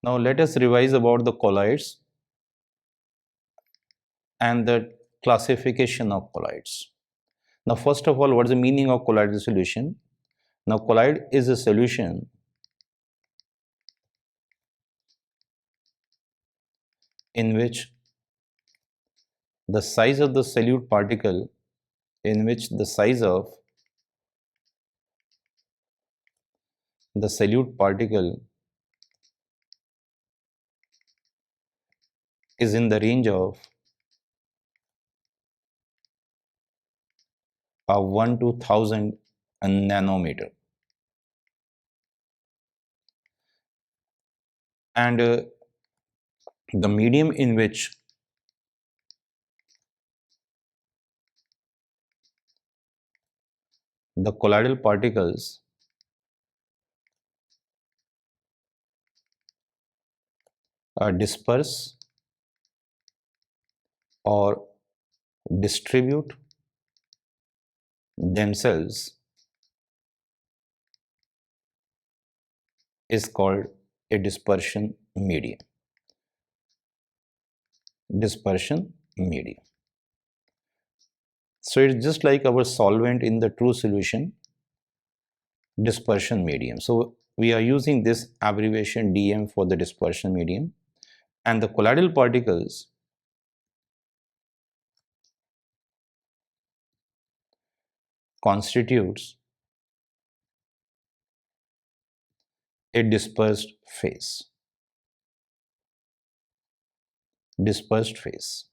Now let us revise about the colloids and the classification of colloids. Now first of all, what is the meaning of colloidal solution? Now colloid is a solution in which the size of the solute particle in which the size of the solute particle is in the range of 1 to 1000 nanometer, and the medium in which the colloidal particles disperse or distribute themselves is called a dispersion medium. Dispersion medium. So it's just like our solvent in the true solution, dispersion medium. So we are using this abbreviation DM for the dispersion medium, and the colloidal particles constitutes a dispersed phase. Dispersed phase.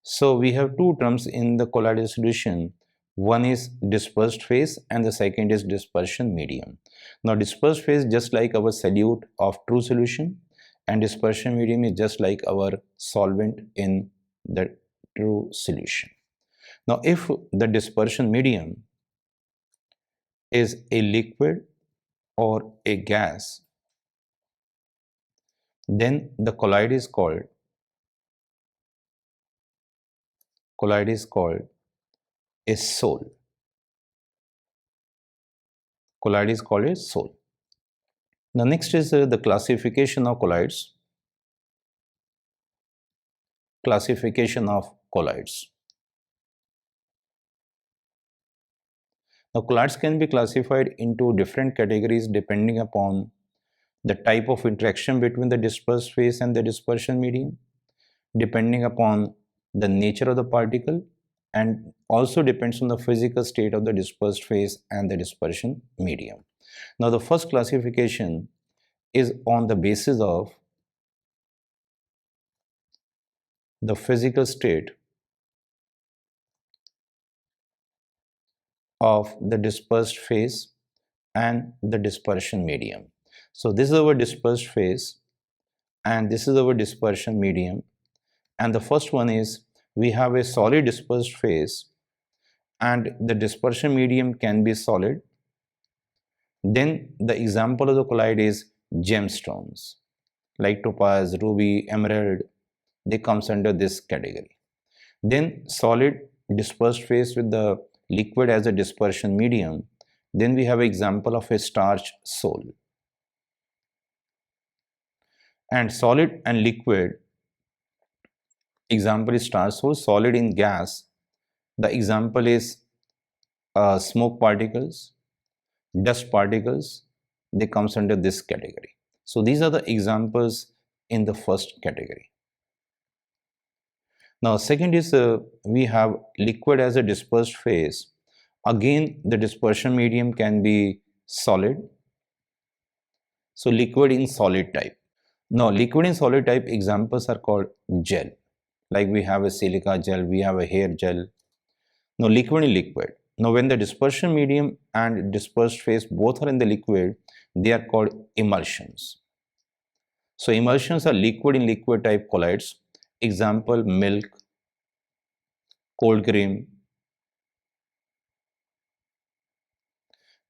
So we have two terms in the colloidal solution. One is dispersed phase and the second is dispersion medium. Now dispersed phase just like our solute of true solution, and dispersion medium is just like our solvent in the true solution. Now if the dispersion medium is a liquid or a gas, then the colloid is called a sol. Colloid is called a sol. The next is the classification of colloids. Classification of colloids. Now colloids can be classified into different categories depending upon the type of interaction between the dispersed phase and the dispersion medium, depending upon the nature of the particle, and also depends on the physical state of the dispersed phase and the dispersion medium. Now the first classification is on the basis of the physical state of the dispersed phase and the dispersion medium. So this is our dispersed phase and this is our dispersion medium, and the first one is we have a solid dispersed phase and the dispersion medium can be solid. Then the example of the colloid is gemstones like topaz, ruby, emerald. They comes under this category. Then solid dispersed phase with the liquid as a dispersion medium. Then we have an example of a starch sol. And solid and liquid, example is starch sol. Solid in gas, the example is smoke particles, dust particles. They comes under this category. So these are the examples in the first category. Now second is we have liquid as a dispersed phase. Again the dispersion medium can be solid. So liquid in solid type. Now liquid in solid type examples are called gel. Like we have a silica gel, we have a hair gel. Now liquid in liquid. Now when the dispersion medium and dispersed phase both are in the liquid, they are called emulsions. So emulsions are liquid in liquid type colloids. Example milk, cold cream.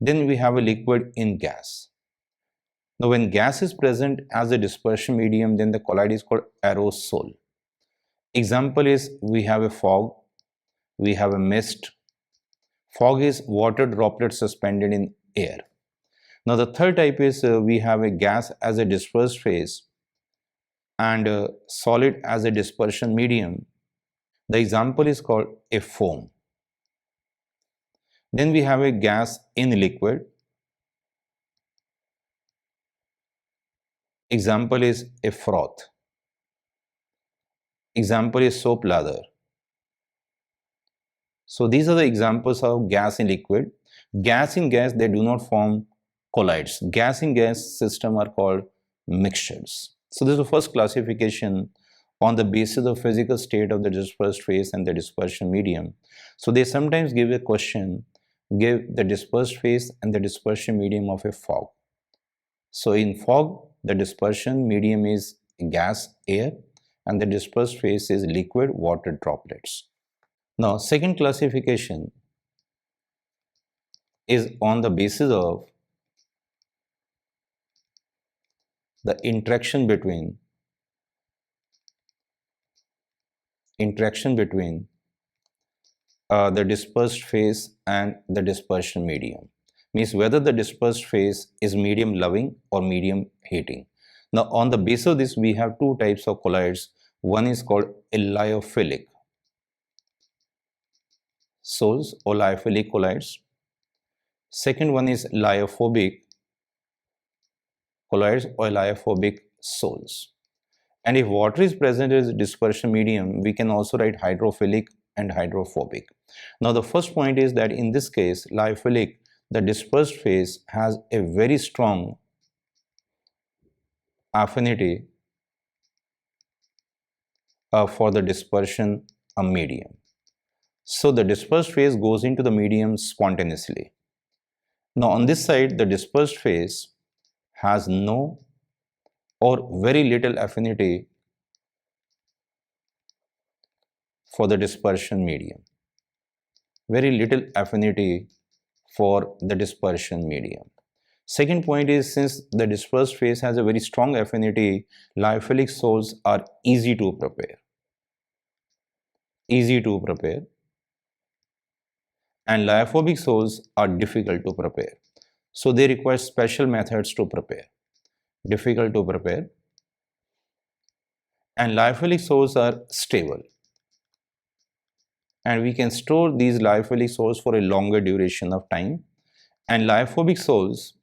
Then we have a liquid in gas. Now when gas is present as a dispersion medium, then the colloid is called aerosol. Example is we have a fog, we have a mist. Fog is water droplets suspended in air. Now the third type is we have a gas as a dispersed phase and solid as a dispersion medium. The example is called a foam. Then we have a gas in liquid. Example is a froth. Example is soap lather. So these are the examples of gas in liquid. Gas in gas, they do not form colloids. Gas in gas system are called mixtures. So this is the first classification on the basis of physical state of the dispersed phase and the dispersion medium. So they sometimes give a question, give the dispersed phase and the dispersion medium of a fog. So in fog, the dispersion medium is gas, air, and the dispersed phase is liquid, water droplets. Now, second classification is on the basis of the interaction between the dispersed phase and the dispersion medium. Means whether the dispersed phase is medium loving or medium hating. Now, on the basis of this, we have two types of colloids. One is called lyophilic sols or lyophilic colloids. Second one is lyophobic colloids or lyophobic sols. And if water is present as a dispersion medium, we can also write hydrophilic and hydrophobic. Now the first point is that in this case, lyophilic, the dispersed phase has a very strong affinity for the dispersion medium. So the dispersed phase goes into the medium spontaneously. Now on this side, the dispersed phase has no or very little affinity for the dispersion medium. Very little affinity for the dispersion medium. Second point is, since the dispersed phase has a very strong affinity, lyophilic sols are easy to prepare. And lyophobic sols are difficult to prepare. So they require special methods to prepare. Difficult to prepare. And lyophilic sols are stable. And we can store these lyophilic sols for a longer duration of time. And lyophobic sols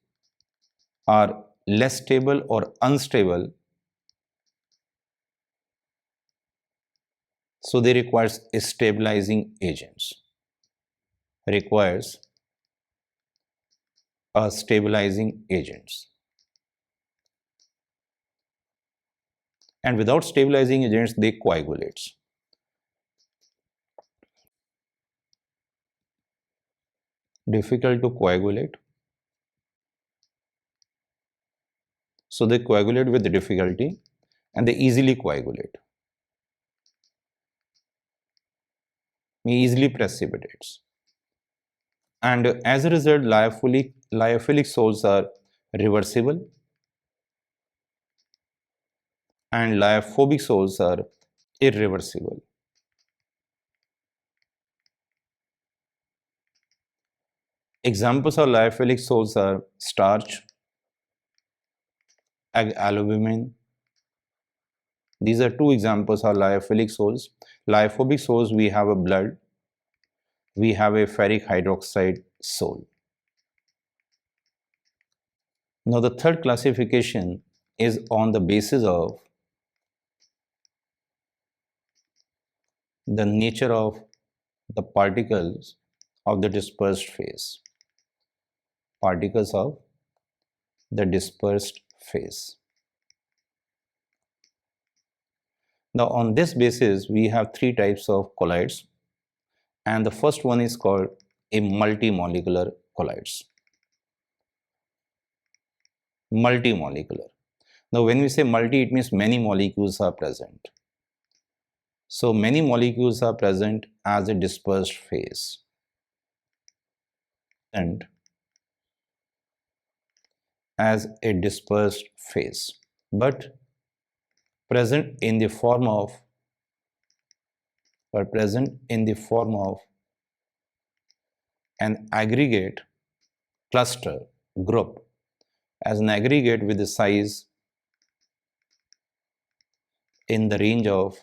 are less stable or unstable. So they require stabilizing agents. And without stabilizing agents, they coagulate. Difficult to coagulate. So they coagulate with difficulty and they easily coagulate. Easily precipitates. And as a result, lyophilic sols are reversible and lyophobic sols are irreversible. Examples of lyophilic sols are starch, albumin. These are two examples of lyophilic sols. Lyophobic sols, we have a blood, we have a ferric hydroxide sol. Now the third classification is on the basis of the nature of the particles of the dispersed phase. Particles of the dispersed phase. Now on this basis, we have three types of colloids, and the first one is called a multimolecular colloids. Multimolecular. Now when we say multi, it means many molecules are present. So many molecules are present as a dispersed phase and as a dispersed phase, but present in the form of an aggregate cluster group as an aggregate with a size in the range of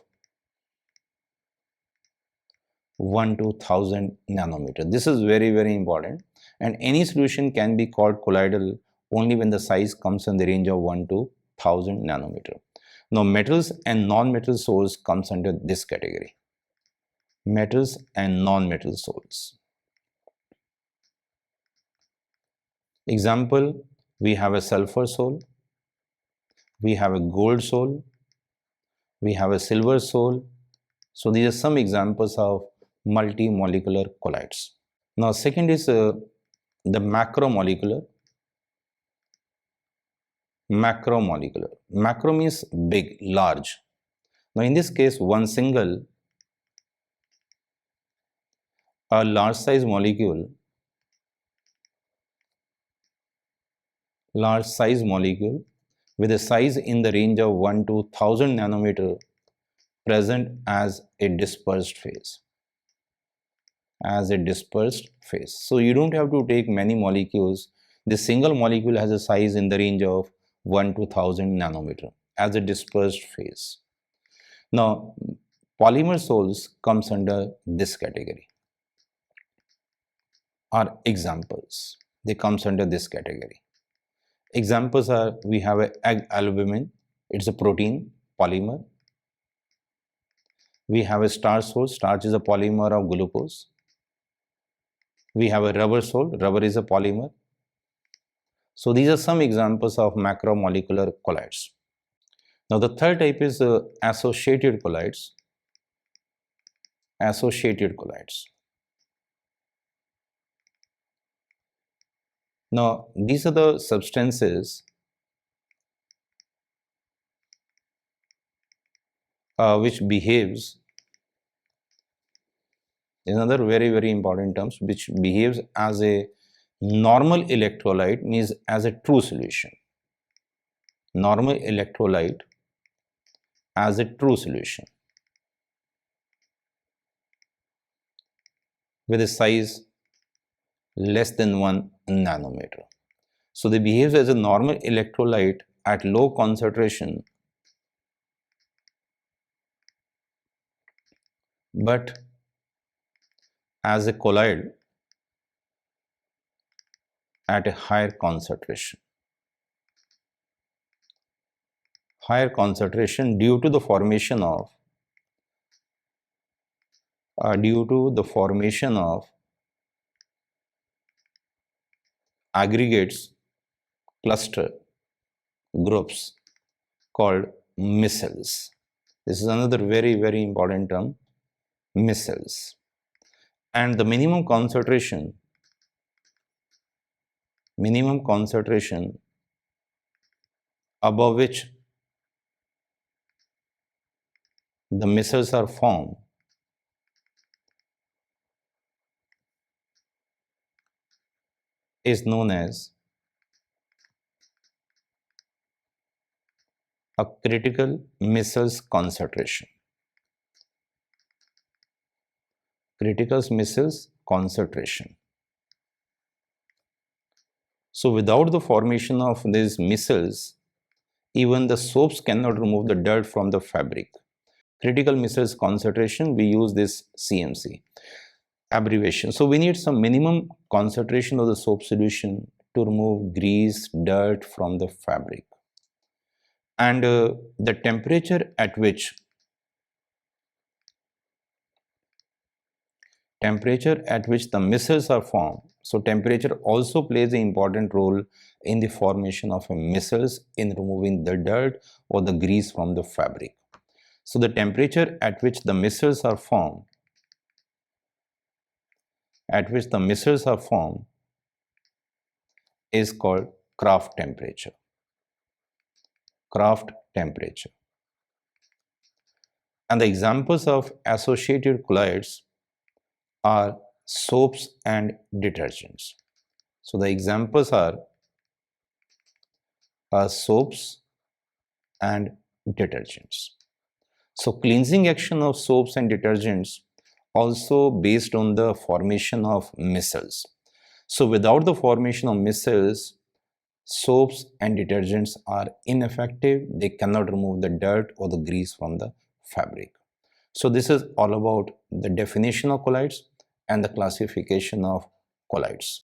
1 to 1000 nanometer. This is very, very important, and any solution can be called colloidal only when the size comes in the range of 1 to 1000 nanometer. Now metals and non-metal salts comes under this category. Metals and non-metal salts. Example, we have a sulfur salt, we have a gold salt, we have a silver salt. So these are some examples of multimolecular colloids. Now second is the macromolecular. Macromolecular. Macro means big, large. Now in this case, one single, a large size molecule, with a size in the range of 1 to 1000 nanometer present as a dispersed phase. So you don't have to take many molecules. This single molecule has a size in the range of 1 to 1000 nanometer as a dispersed phase. Now polymer salts comes under this category. Are examples. They comes under this category. Examples are, we have a egg albumin, it's a protein polymer. We have a starch salt, starch is a polymer of glucose. We have a rubber salt, rubber is a polymer. So these are some examples of macromolecular colloids. Now the third type is associated colloids. Associated colloids. Now these are the substances which behaves, another very, very important terms, which behaves as a normal electrolyte, means as a true solution. Normal electrolyte as a true solution with a size less than 1 nanometer. So they behave as a normal electrolyte at low concentration, but as a colloid at a higher concentration. Higher concentration due to the formation of aggregates, cluster groups called micelles. This is another very, very important term, micelles. And the minimum concentration above which the micelles are formed is known as a critical micelles concentration. Critical micelles concentration. So without the formation of these micelles, even the soaps cannot remove the dirt from the fabric. Critical micelles concentration, we use this CMC abbreviation. So we need some minimum concentration of the soap solution to remove grease, dirt from the fabric. And the temperature at which the micelles are formed. So temperature also plays an important role in the formation of a micelles in removing the dirt or the grease from the fabric. So the temperature at which the micelles are formed, is called Kraft temperature. Kraft temperature. And the examples of associated colloids are soaps and detergents. So the examples are soaps and detergents. So cleansing action of soaps and detergents also based on the formation of micelles. So without the formation of micelles, soaps and detergents are ineffective. They cannot remove the dirt or the grease from the fabric. So this is all about the definition of colloids and the classification of colloids.